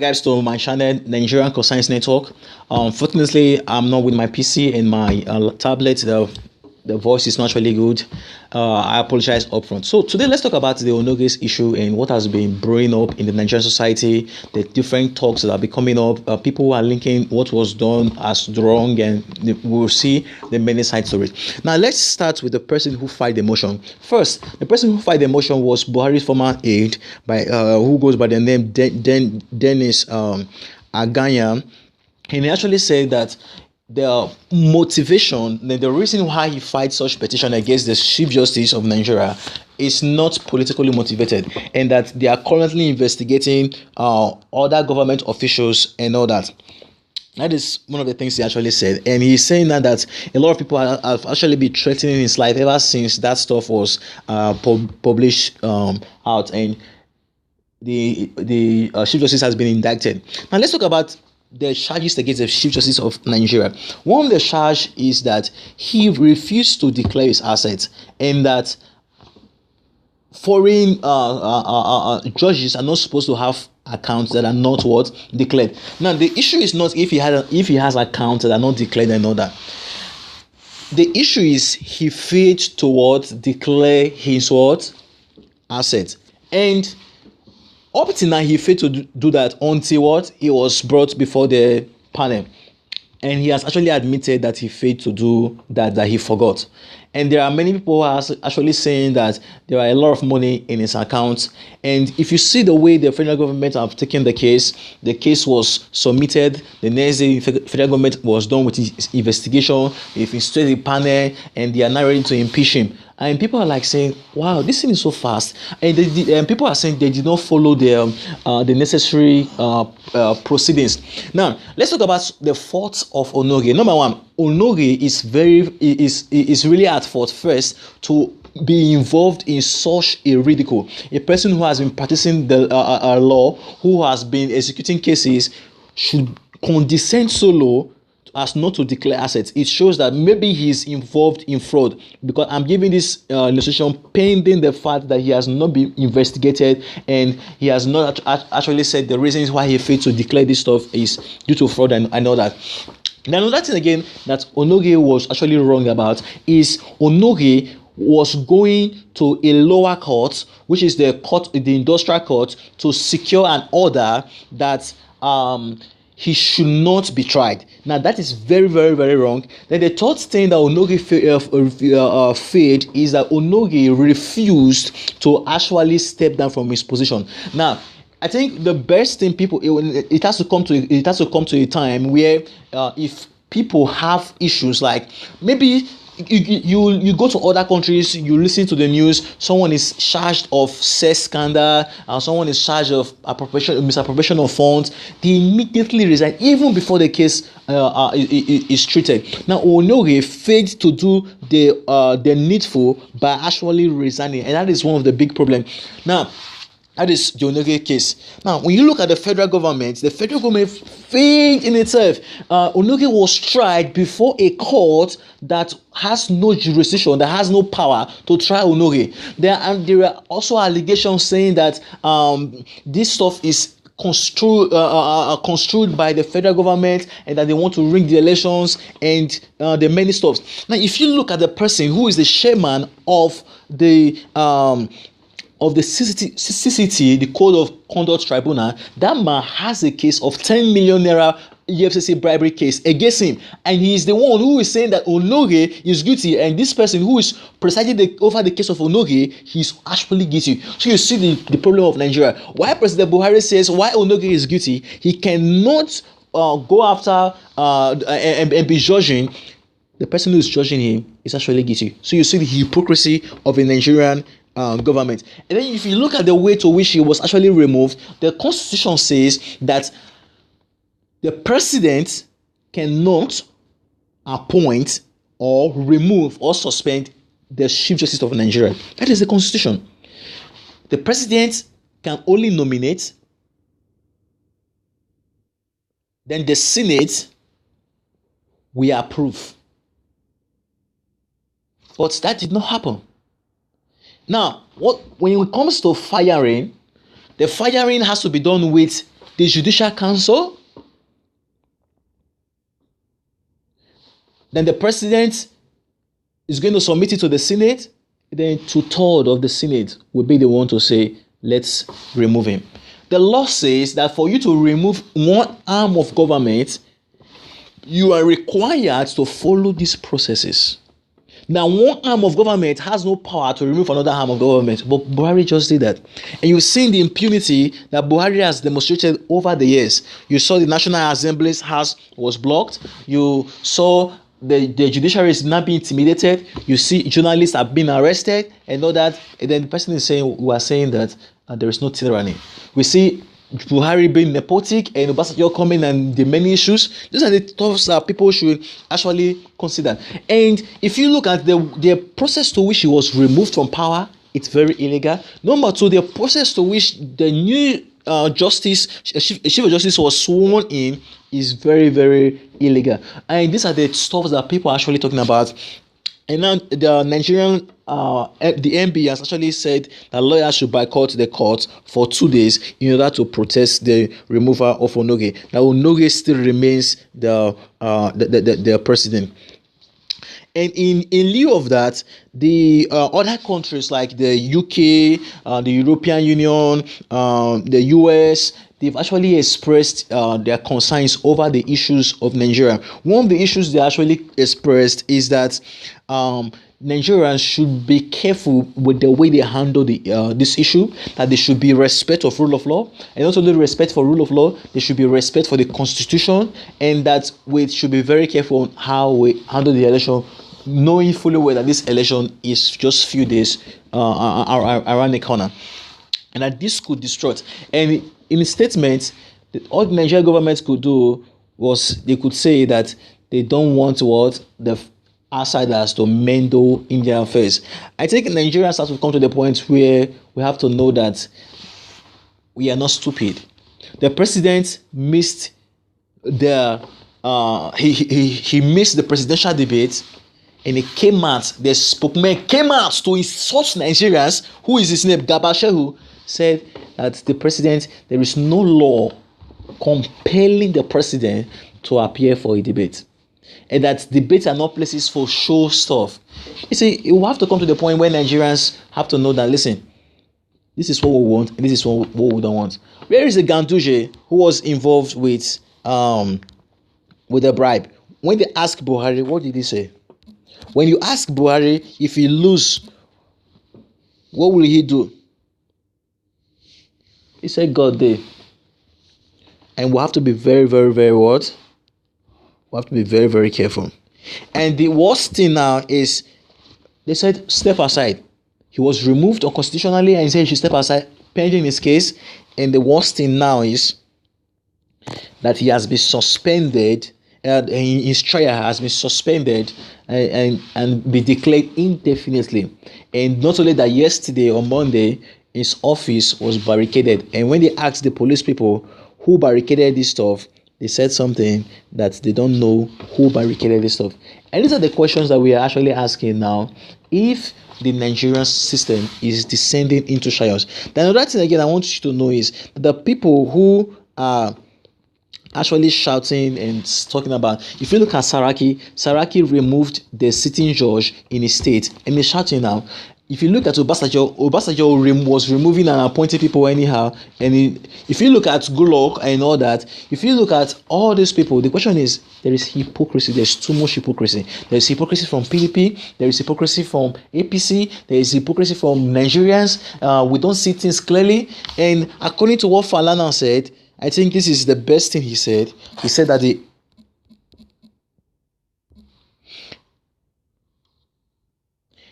Guys, to my channel Nigerian Conscience Network. Fortunately, I'm not with my PC and my tablet. The voice is not really good. I apologize upfront. So today, let's talk about the Onnoghen's issue and what has been brewing up in the Nigerian society. The different talks that are coming up. People who are linking what was done as wrong, and we'll see the many sides to it. Now, let's start with the person who filed the motion. First, the person who filed the motion was Buhari's former aide, who goes by the name Dennis Aghanya, and he actually said that the motivation, the reason why he fights such petition against the Chief Justice of Nigeria is not politically motivated, and that they are currently investigating other government officials and all that. That is one of the things he actually said, and he's saying that a lot of people have actually been threatening his life ever since that stuff was published out, and the Chief Justice has been indicted. Now let's talk about the charges against the Chief Justice of Nigeria. One of the charges is that he refused to declare his assets, and that foreign judges are not supposed to have accounts that are not what declared. Now the issue is not if he has accounts that are not declared and all that. The issue is he failed to what declare his what assets, and up till now, he failed to do that until what he was brought before the panel, and he has actually admitted that he failed to do that he forgot. And there are many people who are actually saying that there are a lot of money in his account. And if you see the way the federal government have taken the case was submitted. The next day, the federal government was done with his investigation. They've installed a panel, and they are now ready to impeach him. And people are like saying, "Wow, this thing is so fast." And people are saying they did not follow the necessary proceedings. Now, let's talk about the faults of Onnoghen. Number one, Onnoghen is really at fault first to be involved in such a ridicule. A person who has been practicing the law, who has been executing cases, should condescend so low as not to declare assets. It shows that maybe he's involved in fraud, because I'm giving this illustration pending the fact that he has not been investigated, and he has not actually said the reasons why he failed to declare this stuff is due to fraud and all that. Now, another thing again that Onnoghen was actually wrong about is Onnoghen was going to a lower court, which is the industrial court, to secure an order that he should not be tried. Now that is very, very, very wrong. Then the third thing that Onnoghen failed is that Onnoghen refused to actually step down from his position. Now, I think the best thing it has to come to a time where if people have issues, like maybe you go to other countries, you listen to the news, someone is charged of sex scandal, someone is charged of misappropriation of funds, they immediately resign even before the case is treated. Now Onnoghen failed to do the needful by actually resigning, and that is one of the big problems. Now, that is the Onnoghen case. Now, when you look at the federal government failed in itself. Onnoghen was tried before a court that has no jurisdiction, that has no power to try Onnoghen. There are also allegations saying that this stuff is construed by the federal government, and that they want to rig the elections and the many stuff. Now, if you look at the person who is the chairman of the CCT, the Code of Conduct Tribunal, that man has a case of 10 million naira EFCC bribery case against him, and he is the one who is saying that Onnoghen is guilty, and this person who is presiding over the case of Onnoghen, he's actually guilty. So you see the problem of Nigeria. Why President Buhari says why Onnoghen is guilty, he cannot go after and be judging. The person who is judging him is actually guilty. So you see the hypocrisy of a Nigerian government. And then if you look at the way to which he was actually removed, the constitution says that the president cannot appoint or remove or suspend the Chief Justice of Nigeria. That is the constitution. The president can only nominate, then the Senate will approve. But that did not happen. Now, when it comes to firing, the firing has to be done with the Judicial Council, then the president is going to submit it to the Senate, then 2/3 of the Senate will be the one to say, let's remove him. The law says that for you to remove one arm of government, you are required to follow these processes. Now, one arm of government has no power to remove another arm of government, but Buhari just did that. And you've seen the impunity that Buhari has demonstrated over the years. You saw the National Assembly's house was blocked. You saw the judiciary is not being intimidated. You see journalists have been arrested and all that. And then the person is saying, we are saying that there is no tyranny. We see Buhari being nepotic and Obasanjo coming and the many issues. These are the thoughts that people should actually consider. And if you look at the process to which he was removed from power, it's very illegal. Number two, the process to which the new chief of justice was sworn in is very, very illegal. And these are the stuff that people are actually talking about. And now the Nigerian, the MB has actually said that lawyers should boycott the court for 2 days in order to protest the removal of Onnoghen. Now Onnoghen still remains the president. And in lieu of that, the other countries like the UK, the European Union, the US, they've actually expressed their concerns over the issues of Nigeria. One of the issues they actually expressed is that Nigerians should be careful with the way they handle this issue, that there should be respect of rule of law, and not only respect for rule of law, there should be respect for the constitution, and that we should be very careful on how we handle the election, knowing fully well that this election is just few days around the corner, and that this could destroy it. And in a statement, all the Nigerian government could do was they could say that they don't want the outsiders to meddle in their affairs. I think Nigerians have to come to the point where we have to know that we are not stupid. The president missed he missed the presidential debate, and he came out. The spokesman came out to insult Nigerians. Who is his name? Garba said that the president, there is no law compelling the president to appear for a debate, and that debates are not places for show stuff. You see, it will have to come to the point where Nigerians have to know that, listen, this is what we want and this is what we don't want. Where is the Ganduje who was involved with a bribe? When they asked Buhari, what did he say? When you ask Buhari if he lose, what will he do? He said, God day. And we have to be very, very, very what? We have to be very, very careful. And the worst thing now is they said, step aside. He was removed unconstitutionally and he said he should step aside pending his case. And the worst thing now is that he has been suspended, and his trial has been suspended and be declared indefinitely. And not only that, yesterday on Monday, his office was barricaded. And when they asked the police people who barricaded this stuff, they said something that they don't know who barricaded this stuff. And these are the questions that we are actually asking now. If the Nigerian system is descending into chaos, then another thing again I want you to know is that the people who are actually shouting and talking about, if you look at Saraki removed the sitting judge in his state, and he's shouting now. If you look at Obasanjo was removing and appointing people anyhow. And if you look at Goodluck and all that, if you look at all these people, the question is, there is hypocrisy. There's too much hypocrisy. There is hypocrisy from PDP. There is hypocrisy from APC. There is hypocrisy from Nigerians. We don't see things clearly. And according to what Falana said, I think this is the best thing he said. He said that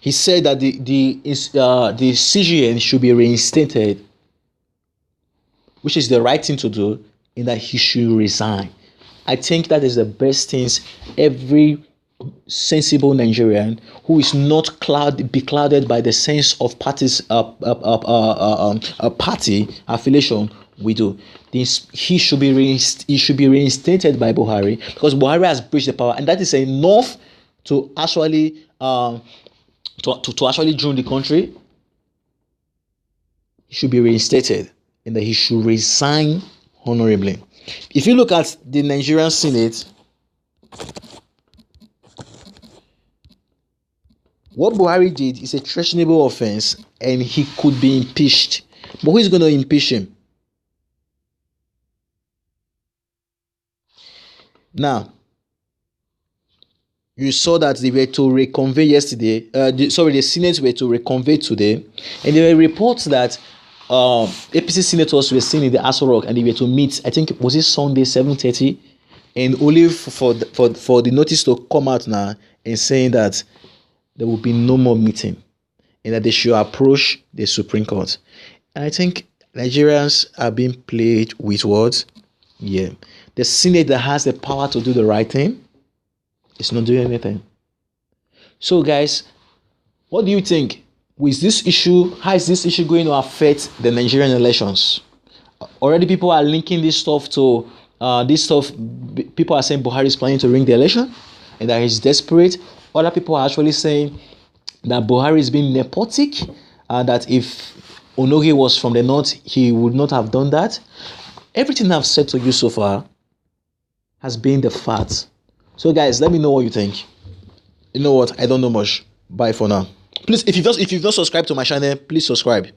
He said that the CGN should be reinstated, which is the right thing to do, and that he should resign. I think that is the best things every sensible Nigerian who is not beclouded by the sense of party affiliation we do. He should be reinstated by Buhari, because Buhari has breached the power, and that is enough to actually to actually join the country. He should be reinstated, and that he should resign honorably. If you look at the Nigerian Senate, what Buhari did is a treasonable offense and he could be impeached. But who is going to impeach him? Now, you saw that they were to reconvene yesterday. The Senate were to reconvene today. And there were reports that APC senators were seen in the Aso Rock and they were to meet, I think, was it Sunday, 7:30? And only for the notice to come out now and saying that there will be no more meeting and that they should approach the Supreme Court. And I think Nigerians are being played with words. Yeah. The Senate that has the power to do the right thing is not doing anything. So, guys, what do you think? With this issue, how is this issue going to affect the Nigerian elections? Already people are linking this stuff to people are saying Buhari is planning to ring the election and that he's desperate. Other people are actually saying that Buhari is being nepotic, that if Onnoghen was from the north, he would not have done that. Everything I've said to you so far has been the facts. So guys, let me know what you think. You know what? I don't know much. Bye for now. Please, if you've not subscribed to my channel, please subscribe.